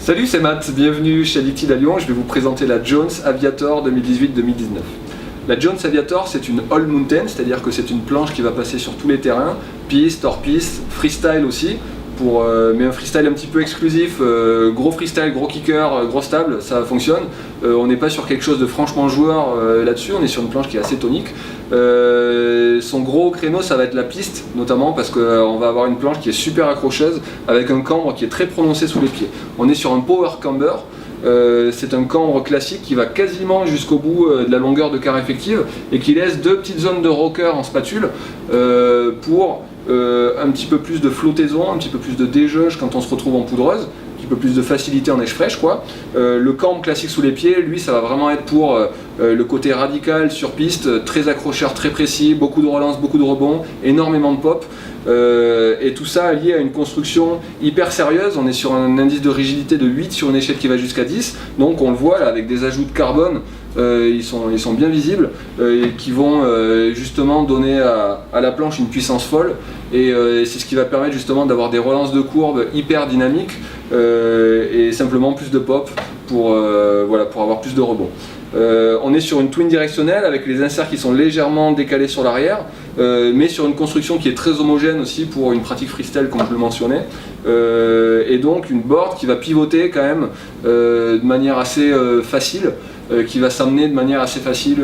Salut, c'est Matt, bienvenue chez Liquid à Lyon. Je vais vous présenter la Jones Aviator 2018-2019. La Jones Aviator, c'est une all mountain, c'est-à-dire que c'est une planche qui va passer sur tous les terrains, piste, hors-piste, freestyle aussi, mais un freestyle un petit peu exclusif, gros freestyle, gros kicker, grosse table, ça fonctionne. On n'est pas sur quelque chose de franchement joueur là-dessus, on est sur une planche qui est assez tonique. Son gros créneau, ça va être la piste, notamment parce qu'on va avoir une planche qui est super accrocheuse, avec un cambre qui est très prononcé sous les pieds. On est sur un power camber. C'est un cambre classique qui va quasiment jusqu'au bout de la longueur de carre effective et qui laisse deux petites zones de rocker en spatule pour un petit peu plus de flottaison, un petit peu plus de déjeuge quand on se retrouve en poudreuse, un petit peu plus de facilité en neige fraîche quoi. Le cambre classique sous les pieds, lui ça va vraiment être pour le côté radical sur piste, très accrocheur, très précis, beaucoup de relance, beaucoup de rebonds, énormément de pop. Et tout ça lié à une construction hyper sérieuse. On est sur un indice de rigidité de 8 sur une échelle qui va jusqu'à 10, donc on le voit là, avec des ajouts de carbone, ils sont bien visibles, et qui vont justement donner à la planche une puissance folle, et c'est ce qui va permettre justement d'avoir des relances de courbes hyper dynamiques, et simplement plus de pop pour avoir plus de rebond. On est sur une twin directionnelle avec les inserts qui sont légèrement décalés sur l'arrière, mais sur une construction qui est très homogène aussi pour une pratique freestyle comme je le mentionnais, et donc une board qui va pivoter quand même de manière assez facile, qui va s'amener de manière assez facile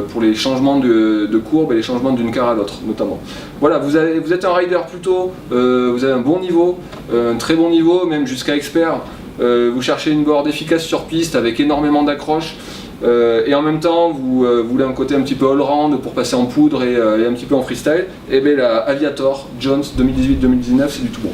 pour les changements de courbe et les changements d'une carre à l'autre notamment. Voilà, vous êtes un rider plutôt, vous avez un bon niveau, un très bon niveau, même jusqu'à expert. Vous cherchez une board efficace sur piste avec énormément d'accroches, et en même temps vous voulez un côté un petit peu all-round pour passer en poudre et un petit peu en freestyle, et bien la Aviator Jones 2018-2019 c'est du tout bon.